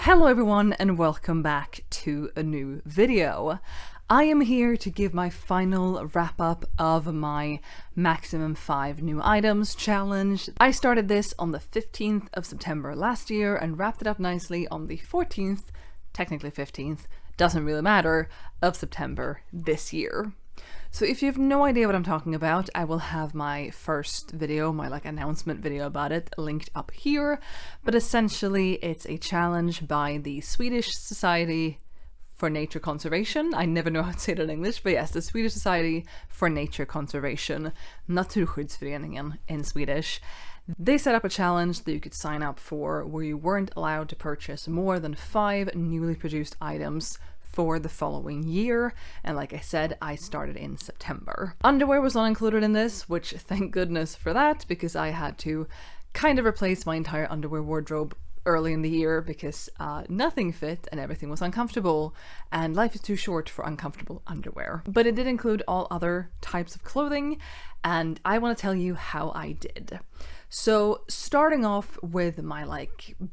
Hello everyone and welcome back to a new video. I am here to give my final wrap up of my maximum 5 new items challenge. I started this on the 15th of September last year and wrapped it up nicely on the 14th, technically 15th, doesn't really matter, of September this year. So if you have no idea what I'm talking about, I will have my first video, my announcement video about it, linked up here. But essentially it's a challenge by the Swedish Society for Nature Conservation. I never know how to say it in English, but yes, the Swedish Society for Nature Conservation, Naturskyddsföreningen in Swedish. They set up a challenge that you could sign up for where you weren't allowed to purchase more than 5 newly produced items for the following year, and like I said, I started in September. Underwear was not included in this, which thank goodness for that, because I had to kind of replace my entire underwear wardrobe early in the year because nothing fit and everything was uncomfortable, and life is too short for uncomfortable underwear. But it did include all other types of clothing, and I want to tell you how I did. So starting off with my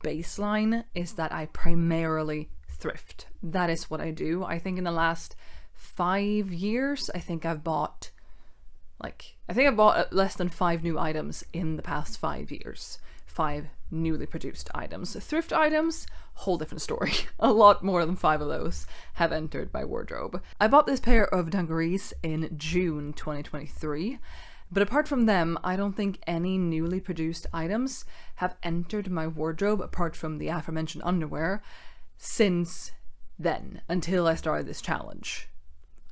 baseline is that I primarily thrift. That is what I do. I think in the last 5 years, I think I've bought less than 5 new items in the past 5 years. 5 newly produced items. Thrift items, whole different story. A lot more than 5 of those have entered my wardrobe. I bought this pair of dungarees in June 2023. But apart from them, I don't think any newly produced items have entered my wardrobe apart from the aforementioned underwear since then, until I started this challenge,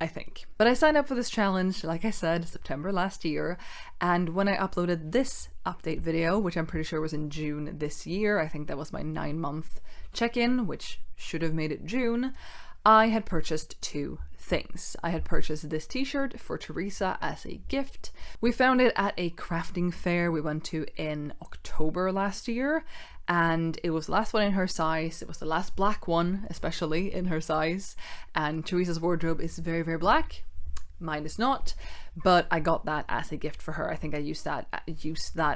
I think. But I signed up for this challenge, like I said, September last year, and when I uploaded this update video, which I'm pretty sure was in June this year, I think that was my 9-month check-in, which should have made it June, I had purchased 2 things. I had purchased this t-shirt for Teresa as a gift. We found it at a crafting fair we went to in October last year, and it was the last one in her size. It was the last black one, especially in her size, and Teresa's wardrobe is very, very black. Mine is not, but I got that as a gift for her. I think I used that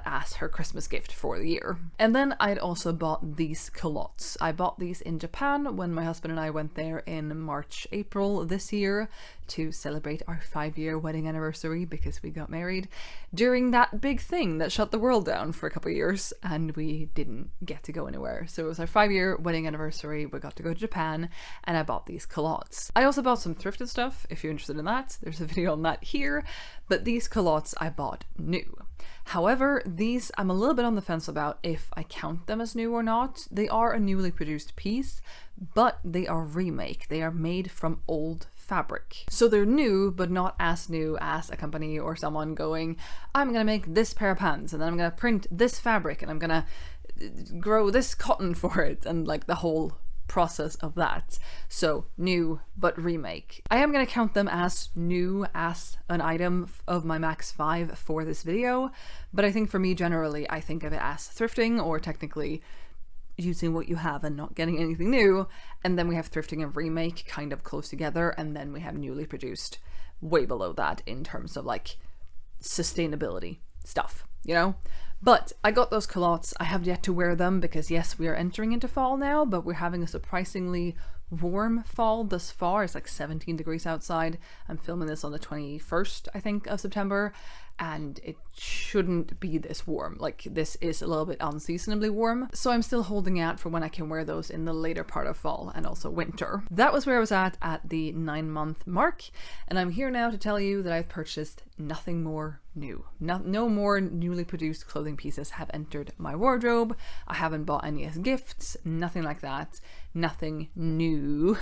as her Christmas gift for the year. And then I'd also bought these culottes. I bought these in Japan when my husband and I went there in March, April this year to celebrate our 5-year wedding anniversary because we got married during that big thing that shut the world down for a couple of years and we didn't get to go anywhere. So it was our 5-year wedding anniversary. We got to go to Japan and I bought these culottes. I also bought some thrifted stuff if you're interested in that. There's a video on that here, but these culottes I bought new. However, these I'm a little bit on the fence about if I count them as new or not. They are a newly produced piece, but they are remake. They are made from old fabric. So they're new, but not as new as a company or someone going, I'm gonna make this pair of pants and then I'm gonna print this fabric and I'm gonna grow this cotton for it, and the whole process of that. So new but remake. I am going to count them as new as an item of my max 5 for this video, but I think for me generally I think of it as thrifting, or technically using what you have and not getting anything new, and then we have thrifting and remake kind of close together, and then we have newly produced way below that in terms of sustainability stuff, you know? But I got those culottes. I have yet to wear them because yes, we are entering into fall now, but we're having a surprisingly warm fall thus far. It's 17 degrees outside. I'm filming this on the 21st, I think, of September, and it shouldn't be this warm. This is a little bit unseasonably warm. So I'm still holding out for when I can wear those in the later part of fall and also winter. That was where I was at the 9-month mark, and I'm here now to tell you that I've purchased nothing more new. No more newly produced clothing pieces have entered my wardrobe. I haven't bought any as gifts, nothing like that. Nothing new,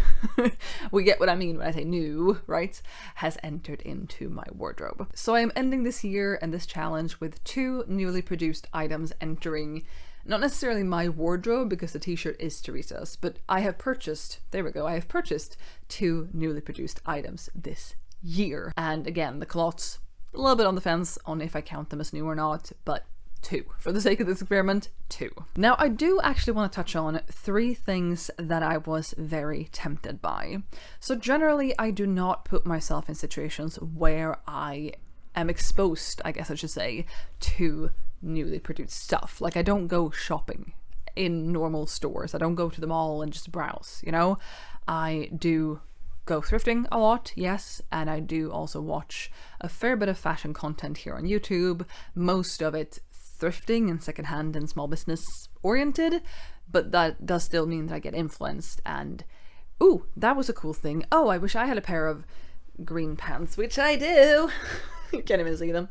we get what I mean when I say new, right, has entered into my wardrobe. So I am ending this year and this challenge with 2 newly produced items entering, not necessarily my wardrobe because the t-shirt is Teresa's, but I have purchased, there we go, I have purchased 2 newly produced items this year. And again, the culottes, a little bit on the fence on if I count them as new or not, but 2. For the sake of this experiment, 2. Now, I do actually want to touch on 3 things that I was very tempted by. So generally, I do not put myself in situations where I am exposed, I guess I should say, to newly produced stuff. I don't go shopping in normal stores. I don't go to the mall and just browse, you know? I do go thrifting a lot, yes, and I do also watch a fair bit of fashion content here on YouTube, most of it thrifting and secondhand and small business oriented, but that does still mean that I get influenced and, ooh, that was a cool thing. Oh, I wish I had a pair of green pants, which I do. You can't even see them,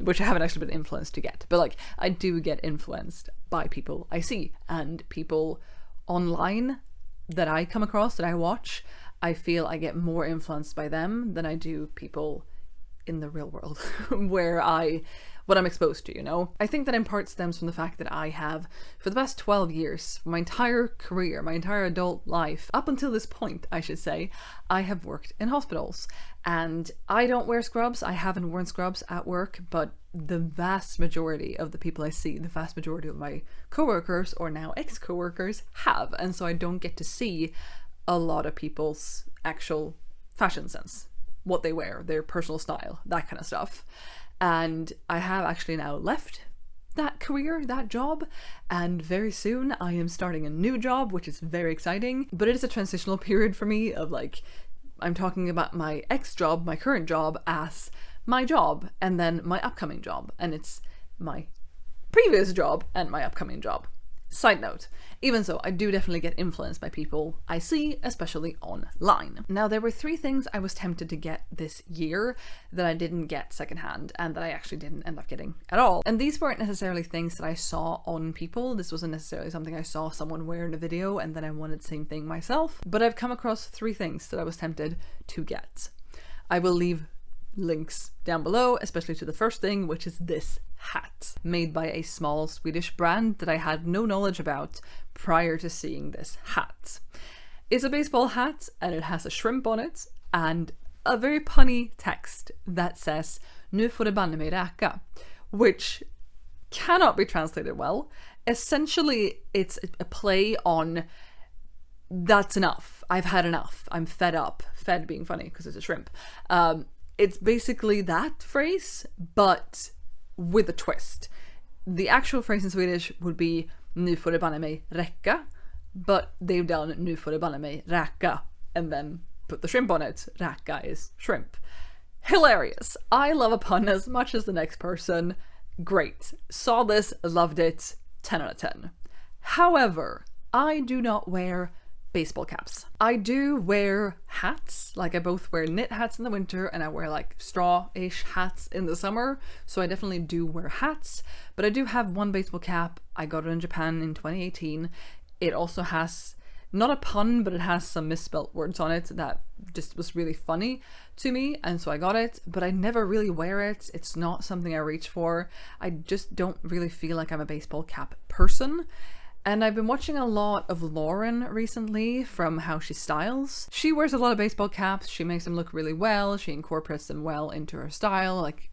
which I haven't actually been influenced to get, but like I do get influenced by people I see and people online that I come across, that I watch. I feel I get more influenced by them than I do people in the real world what I'm exposed to, you know? I think that in part stems from the fact that I have, for the past 12 years, my entire career, my entire adult life, up until this point, I should say, I have worked in hospitals. And I don't wear scrubs. I haven't worn scrubs at work, but the vast majority of the people I see, the vast majority of my coworkers, or now ex-coworkers, have. And so I don't get to see a lot of people's actual fashion sense, what they wear, their personal style, that kind of stuff. And I have actually now left that career, that job, and very soon I am starting a new job, which is very exciting, but it is a transitional period for me of like, I'm talking about my ex-job, my current job, as my job, and then my upcoming job, and it's my previous job and my upcoming job. Side note, even so, I do definitely get influenced by people I see, especially online. Now, there were 3 things I was tempted to get this year that I didn't get secondhand and that I actually didn't end up getting at all. And these weren't necessarily things that I saw on people. This wasn't necessarily something I saw someone wear in a video and then I wanted the same thing myself. But I've come across 3 things that I was tempted to get. I will leave links down below, especially to the first thing, which is this hat made by a small Swedish brand that I had no knowledge about prior to seeing this hat. It's a baseball hat and it has a shrimp on it and a very punny text that says "Nu får det banne mig räcka," which cannot be translated well. Essentially, it's a play on "that's enough, I've had enough, I'm fed up," fed being funny because it's a shrimp. It's basically that phrase, but with a twist. The actual phrase in Swedish would be "Nu får det banne mig räcka," but they've done "Nu får det banne mig räcka" and then put the shrimp on it. Räcka is shrimp. Hilarious. I love a pun as much as the next person. Great. Saw this, loved it, 10 out of 10. However, I do not wear baseball caps. I do wear hats, like I both wear knit hats in the winter and I wear like straw-ish hats in the summer, so I definitely do wear hats, but I do have one baseball cap. I got it in Japan in 2018. It also has, not a pun, but it has some misspelt words on it that just was really funny to me, and so I got it, but I never really wear it. It's not something I reach for. I just don't really feel like I'm a baseball cap person. And I've been watching a lot of Lauren recently from how she styles. She wears a lot of baseball caps. She makes them look really well. She incorporates them well into her style. Like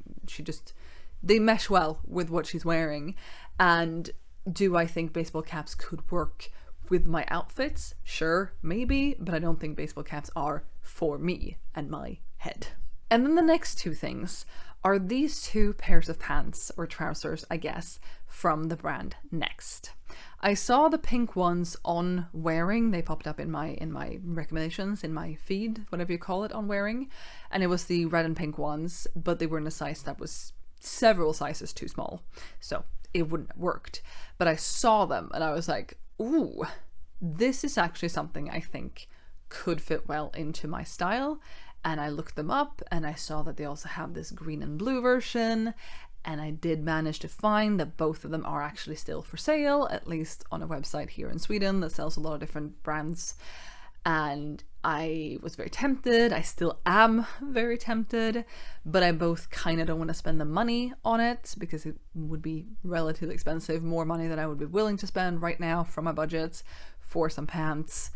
they mesh well with what she's wearing. And do I think baseball caps could work with my outfits? Sure, maybe, but I don't think baseball caps are for me and my head. And then the next 2 things are these 2 pairs of pants, or trousers, I guess, from the brand Next. I saw the pink ones on Wearing. They popped up in my recommendations, in my feed, whatever you call it, on Wearing. And it was the red and pink ones, but they were in a size that was several sizes too small. So it wouldn't have worked. But I saw them and I was like, ooh, this is actually something I think could fit well into my style. And I looked them up and I saw that they also have this green and blue version. And I did manage to find that both of them are actually still for sale, at least on a website here in Sweden that sells a lot of different brands. And I was very tempted. I still am very tempted, but I both kind of don't want to spend the money on it because it would be relatively expensive, more money than I would be willing to spend right now from my budget for some pants.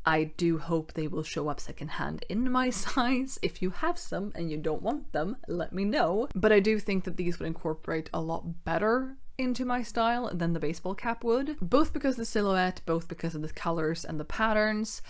I do hope they will show up secondhand in my size. If you have some and you don't want them, let me know. But I do think that these would incorporate a lot better into my style than the baseball cap would, both because of the silhouette, both because of the colors and the patterns.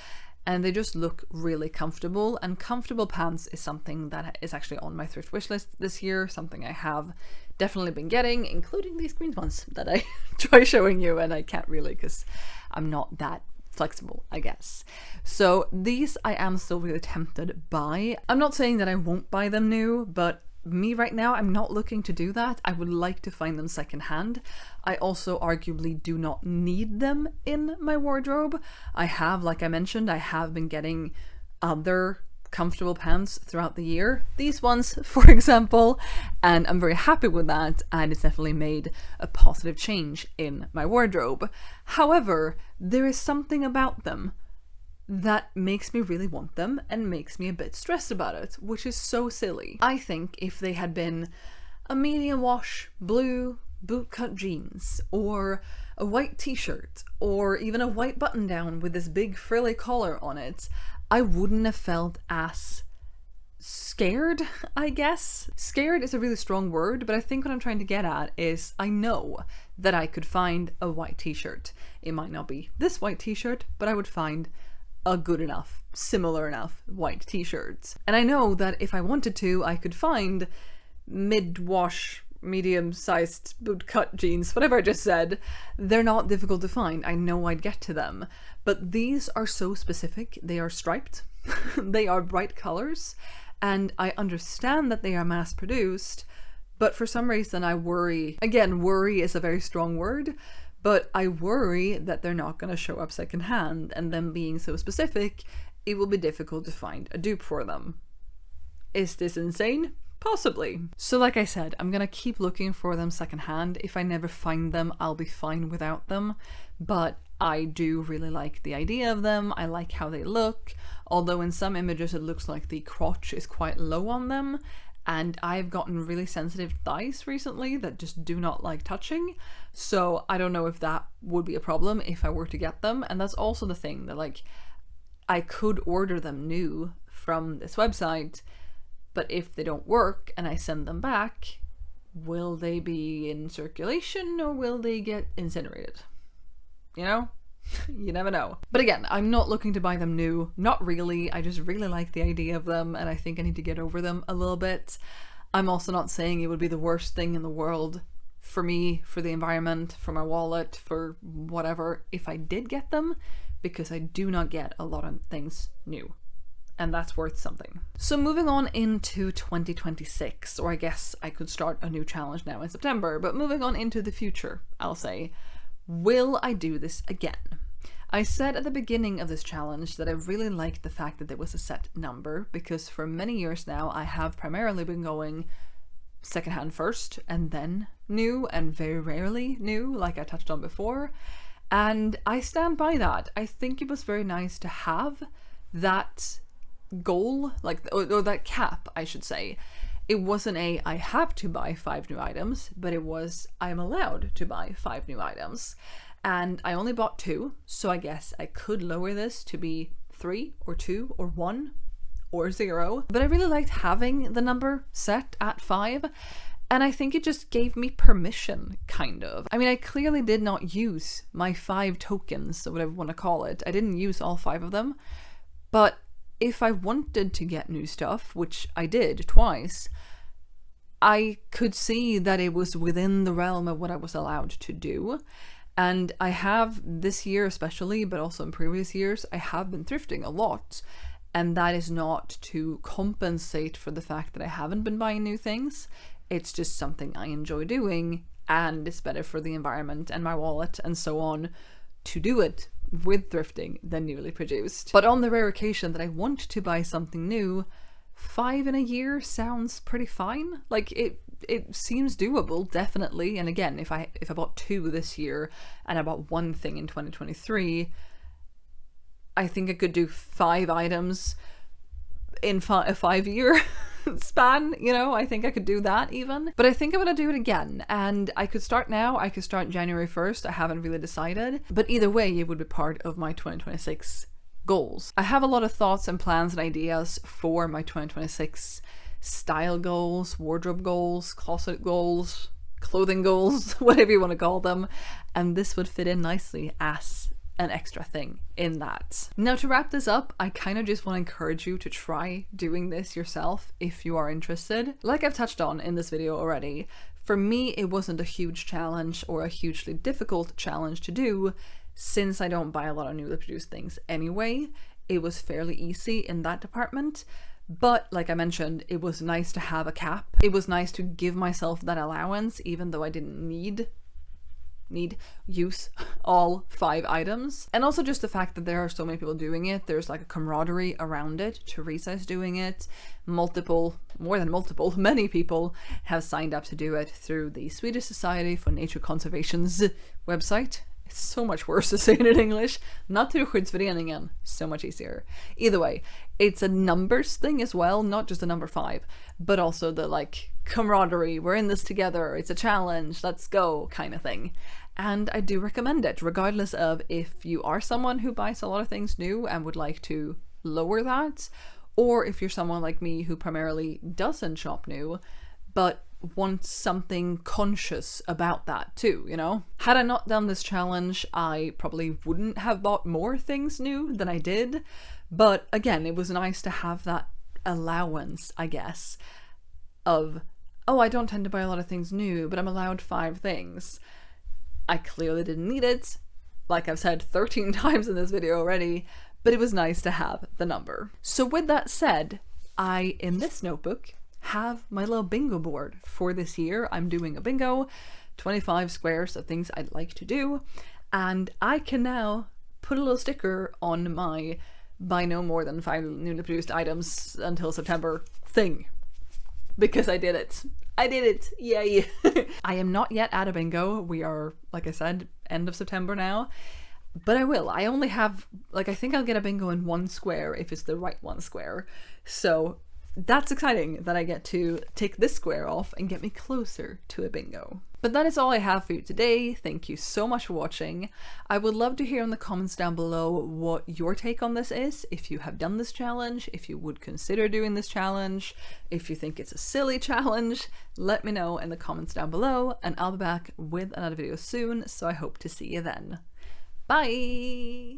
and they just look really comfortable. And comfortable pants is something that is actually on my thrift wish list this year, something I have definitely been getting, including these green ones that I try showing you, and I can't really because I'm not that flexible, I guess. So these I am still really tempted by. I'm not saying that I won't buy them new, but me right now, I'm not looking to do that. I would like to find them secondhand. I also arguably do not need them in my wardrobe. I have, like I mentioned, I have been getting other comfortable pants throughout the year. These ones, for example, and I'm very happy with that, and it's definitely made a positive change in my wardrobe. However, there is something about them that makes me really want them and makes me a bit stressed about it, which is so silly. I think if they had been a medium wash blue bootcut jeans or a white t-shirt or even a white button down with this big frilly collar on it, I wouldn't have felt as scared, I guess. Scared is a really strong word, but I think what I'm trying to get at is I know that I could find a white t-shirt. It might not be this white t-shirt, but I would find a good enough, similar enough white t-shirts. And I know that if I wanted to, I could find mid-wash, medium-sized bootcut jeans, whatever I just said. They're not difficult to find. I know I'd get to them. But these are so specific. They are striped. They are bright colors. And I understand that they are mass-produced, but for some reason I worry. Again, worry is a very strong word, but I worry that they're not going to show up secondhand, and them being so specific, it will be difficult to find a dupe for them. Is this insane? Possibly. So like I said, I'm gonna keep looking for them secondhand. If I never find them, I'll be fine without them. But I do really like the idea of them. I like how they look. Although in some images it looks like the crotch is quite low on them. And I've gotten really sensitive thighs recently that just do not like touching. So I don't know if that would be a problem if I were to get them. And that's also the thing that, like, I could order them new from this website, but if they don't work and I send them back, will they be in circulation or will they get incinerated? You know? You never know. But again, I'm not looking to buy them new. Not really. I just really like the idea of them, and I think I need to get over them a little bit. I'm also not saying it would be the worst thing in the world for me, for the environment, for my wallet, for whatever, if I did get them, because I do not get a lot of things new. And that's worth something. So moving on into 2026, or I guess I could start a new challenge now in September, but moving on into the future, I'll say, will I do this again? I said at the beginning of this challenge that I really liked the fact that there was a set number, because for many years now I have primarily been going secondhand first and then new, and very rarely new, like I touched on before. And I stand by that. I think it was very nice to have that goal, like, or that cap, I should say. It wasn't a I have to buy 5 new items, but it was I'm allowed to buy 5 new items. And I only bought 2, so I guess I could lower this to be 3 or 2 or 1 or 0. But I really liked having the number set at 5. And I think it just gave me permission, kind of. I mean, I clearly did not use my 5 tokens, or whatever you want to call it. I didn't use all 5 of them. But if I wanted to get new stuff, which I did twice, I could see that it was within the realm of what I was allowed to do. And I have this year especially, but also in previous years, I have been thrifting a lot. And that is not to compensate for the fact that I haven't been buying new things. It's just something I enjoy doing, and it's better for the environment and my wallet and so on to do it with thrifting than newly produced. But on the rare occasion that I want to buy something new, 5 in a year sounds pretty fine. Like, it seems doable, definitely. And again, if I bought 2 this year and I bought 1 thing in 2023, I think I could do 5 items in a 5-year span, you know. I think I could do that even. But I think I'm gonna do it again, and I could start now. I could start January 1st. I haven't really decided, but either way it would be part of my 2026 goals. I have a lot of thoughts and plans and ideas for my 2026 style goals, wardrobe goals, closet goals, clothing goals, whatever you want to call them, and this would fit in nicely as an extra thing in that. Now, to wrap this up, I kind of just want to encourage you to try doing this yourself if you are interested. Like I've touched on in this video already, for me it wasn't a huge challenge or a hugely difficult challenge to do, since I don't buy a lot of newly produced things anyway. It was fairly easy in that department. But like I mentioned, it was nice to have a cap. It was nice to give myself that allowance, even though I didn't use all 5 items. And also just the fact that there are so many people doing it, there's like a camaraderie around it. Teresa's doing it, many people have signed up to do it through the Swedish Society for Nature Conservation's website. It's so much worse to say it in English. Naturskyddsföreningen, so much easier. Either way, it's a numbers thing as well, not just the number 5, but also the like camaraderie, we're in this together, it's a challenge, let's go kind of thing. And I do recommend it, regardless of if you are someone who buys a lot of things new and would like to lower that, or if you're someone like me who primarily doesn't shop new, but wants something conscious about that too, you know? Had I not done this challenge, I probably wouldn't have bought more things new than I did, but again, it was nice to have that allowance, I guess, of, oh, I don't tend to buy a lot of things new, but I'm allowed 5 things. I clearly didn't need it, like I've said 13 times in this video already, but it was nice to have the number. So with that said, in this notebook, have my little bingo board for this year. I'm doing a bingo, 25 squares of things I'd like to do, and I can now put a little sticker on my buy no more than 5 newly produced items until September thing, because I did it. I did it, yay. I am not yet at a bingo. We are, like I said, end of September now, but I will. I only have, like, I think I'll get a bingo in 1 square if it's the right 1 square, so that's exciting that I get to take this square off and get me closer to a bingo. But that is all I have for you today. Thank you so much for watching. I would love to hear in the comments down below what your take on this is, if you have done this challenge, if you would consider doing this challenge, if you think it's a silly challenge. Let me know in the comments down below, and I'll be back with another video soon, so I hope to see you then. Bye!